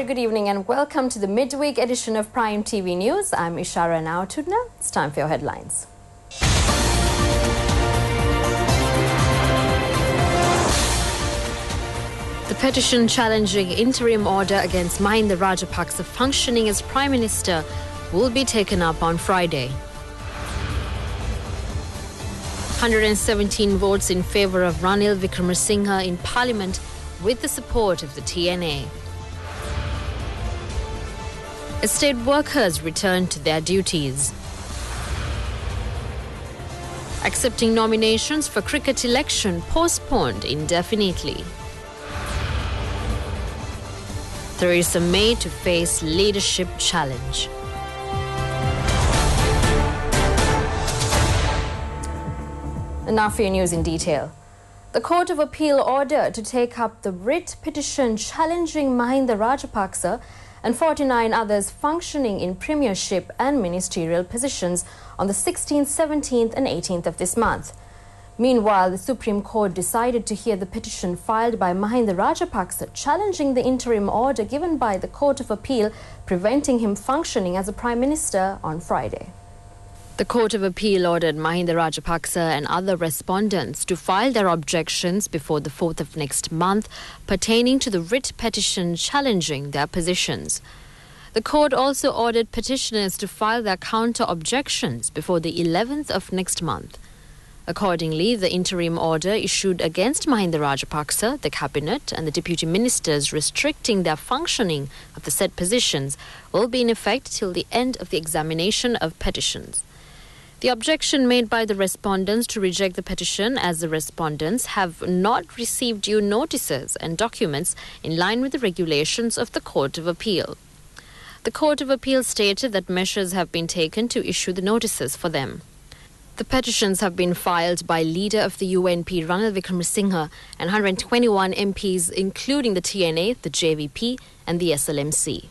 very good evening and welcome to the midweek edition of Prime TV News. I'm Ishara Now Tudna. It's time for your headlines. The petition challenging interim order against Mahinda Rajapaksa functioning as Prime Minister will be taken up on Friday. 117 votes in favour of Ranil Wickremesinghe in Parliament with the support of the TNA. Estate workers return to their duties. Accepting nominations for cricket election postponed indefinitely. Theresa May to face leadership challenge. And now for your news in detail. The Court of Appeal ordered to take up the writ petition challenging Mahinda Rajapaksa and 49 others functioning in premiership and ministerial positions on the 16th, 17th and 18th of this month. Meanwhile, the Supreme Court decided to hear the petition filed by Mahinda Rajapaksa challenging the interim order given by the Court of Appeal preventing him functioning as a Prime Minister on Friday. The Court of Appeal ordered Mahinda Rajapaksa and other respondents to file their objections before the 4th of next month pertaining to the writ petition challenging their positions. The court also ordered petitioners to file their counter-objections before the 11th of next month. Accordingly, the interim order issued against Mahinda Rajapaksa, the Cabinet and the Deputy Ministers restricting their functioning of the said positions will be in effect till the end of the examination of petitions. The objection made by the respondents to reject the petition as the respondents have not received due notices and documents in line with the regulations of the Court of Appeal. The Court of Appeal stated that measures have been taken to issue the notices for them. The petitions have been filed by leader of the UNP Ranil Wickremesinghe and 121 MPs including the TNA, the JVP and the SLMC.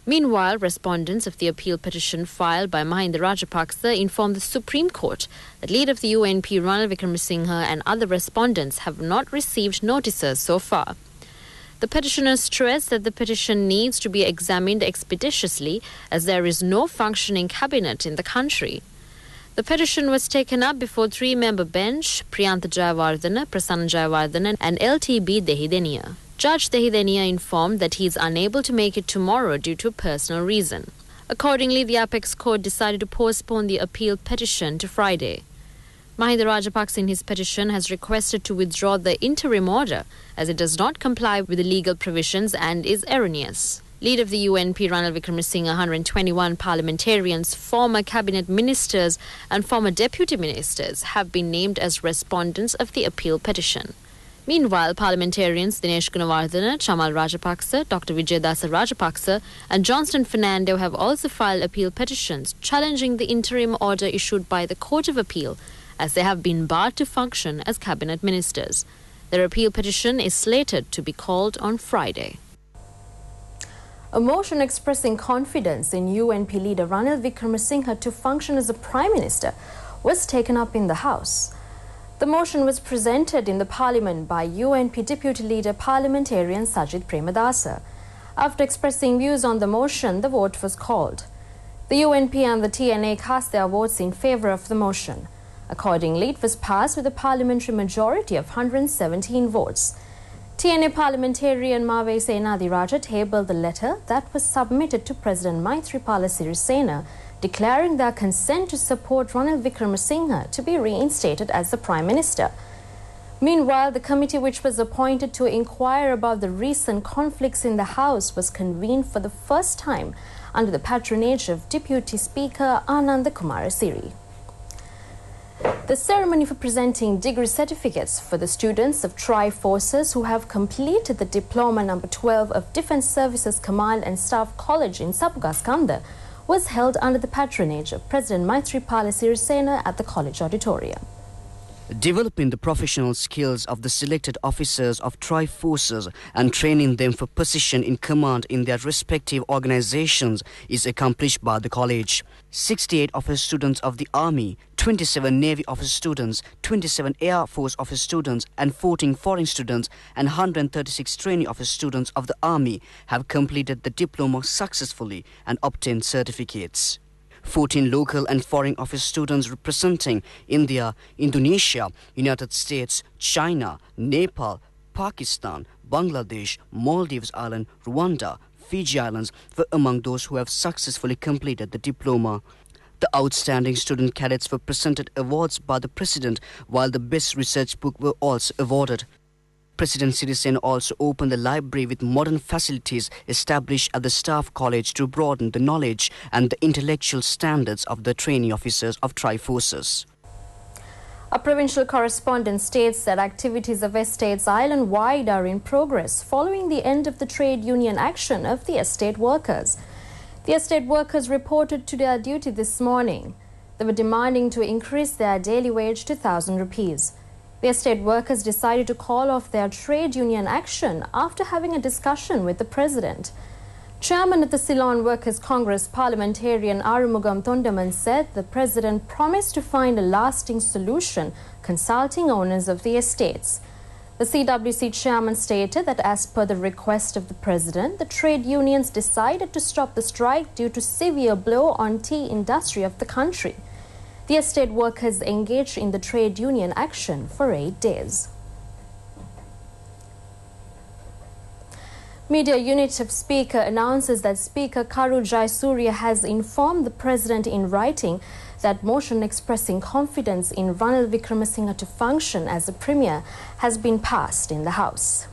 Meanwhile, respondents of the appeal petition filed by Mahinda Rajapaksa informed the Supreme Court that leader of the UNP Ranil Wickremesinghe and other respondents have not received notices so far. The petitioners stressed that the petition needs to be examined expeditiously as there is no functioning cabinet in the country. The petition was taken up before three-member bench, Priyantha Jayawardena, Prasanna Jayawardena and LTB Dehideniya. Judge Dehideniya informed that he is unable to make it tomorrow due to a personal reason. Accordingly, the Apex Court decided to postpone the appeal petition to Friday. Mahinda Rajapaksa in his petition has requested to withdraw the interim order as it does not comply with the legal provisions and is erroneous. Leader of the UNP Ranil Wickremesinghe, 121 parliamentarians, former cabinet ministers and former deputy ministers have been named as respondents of the appeal petition. Meanwhile, parliamentarians Dinesh Gunawardena, Chamal Rajapaksa, Dr. Vijayadasa Rajapaksa and Johnston Fernando have also filed appeal petitions challenging the interim order issued by the Court of Appeal as they have been barred to function as cabinet ministers. Their appeal petition is slated to be called on Friday. A motion expressing confidence in UNP leader Ranil Wickremesinghe to function as a Prime Minister was taken up in the House. The motion was presented in the Parliament by UNP Deputy Leader Parliamentarian Sajid Premadasa. After expressing views on the motion, the vote was called. The UNP and the TNA cast their votes in favour of the motion. Accordingly, it was passed with a parliamentary majority of 117 votes. TNA parliamentarian Mave Senadiraja tabled the letter that was submitted to President Maithripala Sirisena declaring their consent to support Ranil Wickremesinghe to be reinstated as the Prime Minister. Meanwhile, the committee which was appointed to inquire about the recent conflicts in the House was convened for the first time under the patronage of Deputy Speaker Ananda Kumarasiri. The ceremony for presenting degree certificates for the students of Tri-Forces who have completed the Diploma No. 12 of Defence Services Command and Staff College in Sapugaskanda was held under the patronage of President Maithripala Sirisena at the college auditorium. Developing the professional skills of the selected officers of tri-forces and training them for position in command in their respective organizations is accomplished by the college. 68 officer students of the Army, 27 Navy officer students, 27 Air Force officer students and 14 foreign students and 136 trainee officer students of the Army have completed the diploma successfully and obtained certificates. 14 local and foreign office students representing India, Indonesia, United States, China, Nepal, Pakistan, Bangladesh, Maldives Island, Rwanda, Fiji Islands were among those who have successfully completed the diploma. The outstanding student cadets were presented awards by the President, while the best research book were also awarded. President Sirisen also opened the library with modern facilities established at the Staff College to broaden the knowledge and the intellectual standards of the trainee officers of tri-forces. A provincial correspondent states that activities of estates island-wide are in progress following the end of the trade union action of the estate workers. The estate workers reported to their duty this morning. They were demanding to increase their daily wage to 1,000 rupees. The estate workers decided to call off their trade union action after having a discussion with the president. Chairman of the Ceylon Workers' Congress parliamentarian Arumugam Tondaman said the president promised to find a lasting solution, consulting owners of the estates. The CWC chairman stated that as per the request of the president, the trade unions decided to stop the strike due to severe blow on tea industry of the country. The estate workers engaged in the trade union action for 8 days. Media unit of Speaker announces that Speaker Karu Jayasuriya has informed the President in writing that motion expressing confidence in Ranil Wickremesinghe to function as a Premier has been passed in the House.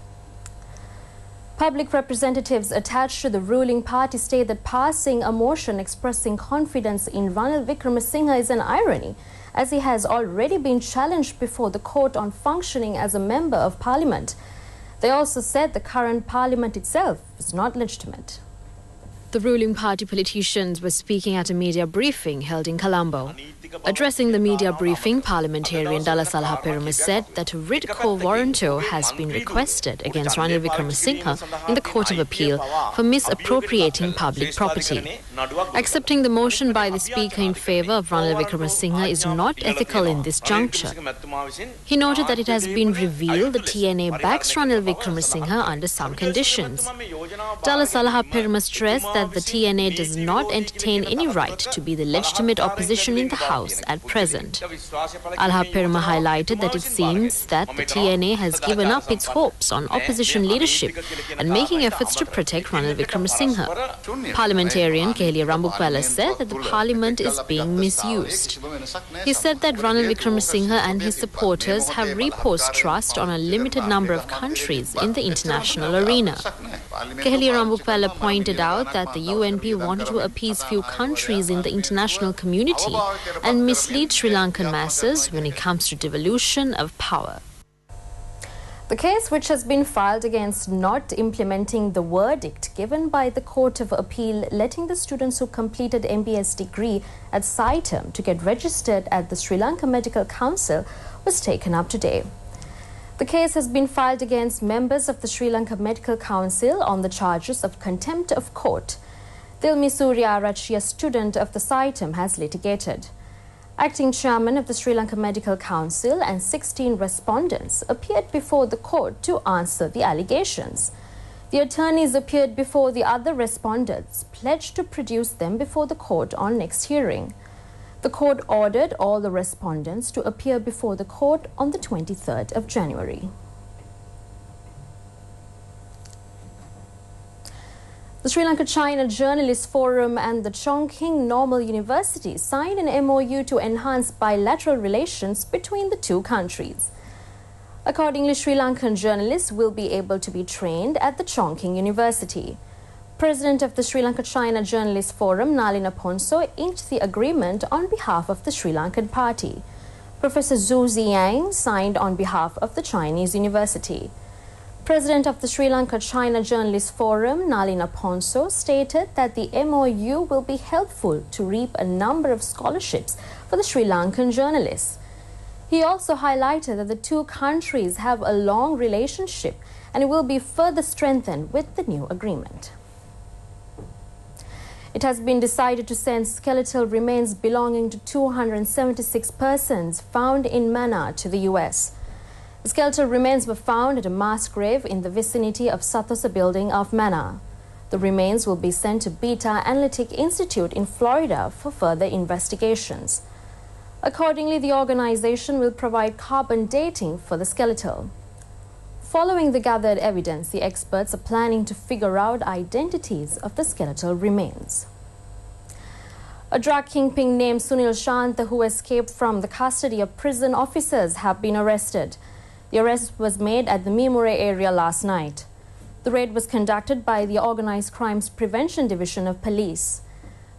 Public representatives attached to the ruling party state that passing a motion expressing confidence in Ranil Wickremesinghe is an irony, as he has already been challenged before the court on functioning as a member of parliament. They also said the current parliament itself is not legitimate. The ruling party politicians were speaking at a media briefing held in Colombo. Addressing the media briefing, parliamentarian Dala Salha Perumal said that a writ quo warranto has been requested against Ranil Wickremesinghe in the Court of Appeal for misappropriating public property. Accepting the motion by the Speaker in favour of Ranil Wickremesinghe is not ethical in this juncture. He noted that it has been revealed the TNA backs Ranil Wickremesinghe under some conditions. Dala Salha Perumal stressed that the TNA does not entertain any right to be the legitimate opposition in the House at present. Alha Perumal highlighted that it seems that the TNA has given up its hopes on opposition leadership and making efforts to protect Ranil Wickremesinghe. Parliamentarian Kehelia Rambukwala said that the parliament is being misused. He said that Ranil Wickremesinghe and his supporters have reposed trust on a limited number of countries in the international arena. Kehelia Rambukwala pointed out that the UNP wanted to appease few countries in the international community and mislead Sri Lankan masses when it comes to devolution of power. The case, which has been filed against not implementing the verdict given by the Court of Appeal letting the students who completed MBS degree at SITEM to get registered at the Sri Lanka Medical Council, was taken up today. The case has been filed against members of the Sri Lanka Medical Council on the charges of contempt of court. Dilmi Surya Arachi, a student of the SITEM, has litigated. Acting chairman of the Sri Lanka Medical Council and 16 respondents appeared before the court to answer the allegations. The attorneys appeared before the other respondents, pledged to produce them before the court on next hearing. The court ordered all the respondents to appear before the court on the 23rd of January. The Sri Lanka-China Journalists Forum and the Chongqing Normal University signed an MOU to enhance bilateral relations between the two countries. Accordingly, Sri Lankan journalists will be able to be trained at the Chongqing University. President of the Sri Lanka-China Journalists Forum, Nalina Ponso, inked the agreement on behalf of the Sri Lankan party. Professor Zhu Ziyang signed on behalf of the Chinese University. President of the Sri Lanka-China Journalists Forum, Nalina Ponso, stated that the MOU will be helpful to reap a number of scholarships for the Sri Lankan journalists. He also highlighted that the two countries have a long relationship and it will be further strengthened with the new agreement. It has been decided to send skeletal remains belonging to 276 persons found in Mana to the US. The skeletal remains were found at a mass grave in the vicinity of Sathosa building of Mana. The remains will be sent to Beta Analytic Institute in Florida for further investigations. Accordingly, the organization will provide carbon dating for the skeletal. Following the gathered evidence, the experts are planning to figure out identities of the skeletal remains. A drug kingpin named Sunil Shanta, who escaped from the custody of prison officers, have been arrested. The arrest was made at the Mimure area last night. The raid was conducted by the Organized Crimes Prevention Division of Police.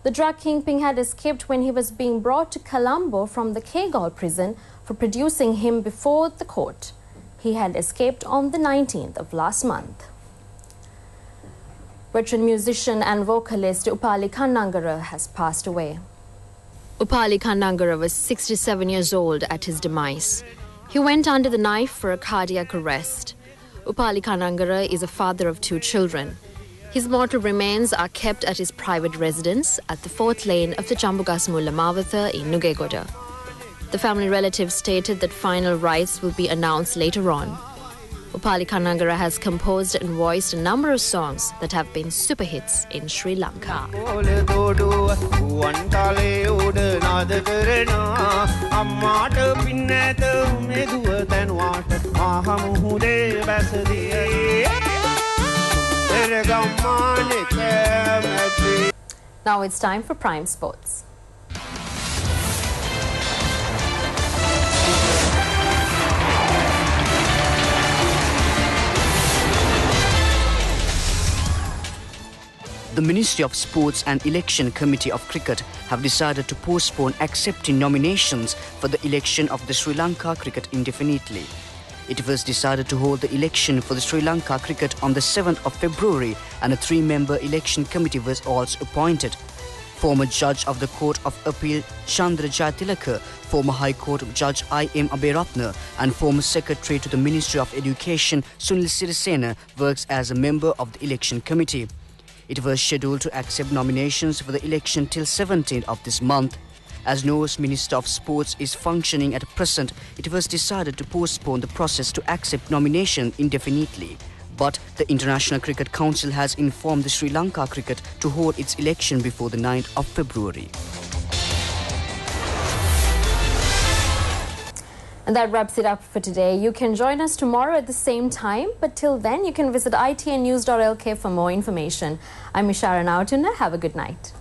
The drug kingpin had escaped when he was being brought to Colombo from the Kegol prison for producing him before the court. He had escaped on the 19th of last month. Veteran musician and vocalist Upali Kannangara has passed away. Upali Kannangara was 67 years old at his demise. He went under the knife for a cardiac arrest. Upali Kannangara is a father of 2 children. His mortal remains are kept at his private residence at the 4th lane of the Jambugasmulla Mavatha in Nugegoda. The family relatives stated that final rites will be announced later on. Upali Kannangara has composed and voiced a number of songs that have been super hits in Sri Lanka. Now it's time for Prime Sports. The Ministry of Sports and Election Committee of Cricket have decided to postpone accepting nominations for the election of the Sri Lanka cricket indefinitely. It was decided to hold the election for the Sri Lanka cricket on the 7th of February and a 3-member election committee was also appointed. Former Judge of the Court of Appeal Chandra Jayatilaka, former High Court Judge I.M. Aberatna and former Secretary to the Ministry of Education Sunil Sirisena works as a member of the election committee. It was scheduled to accept nominations for the election till 17th of this month. As no Minister of Sports is functioning at present, it was decided to postpone the process to accept nomination indefinitely. But the International Cricket Council has informed the Sri Lanka cricket to hold its election before the 9th of February. And that wraps it up for today. You can join us tomorrow at the same time, but till then you can visit itnnews.lk for more information. I'm Ishara Nautuna. Have a good night.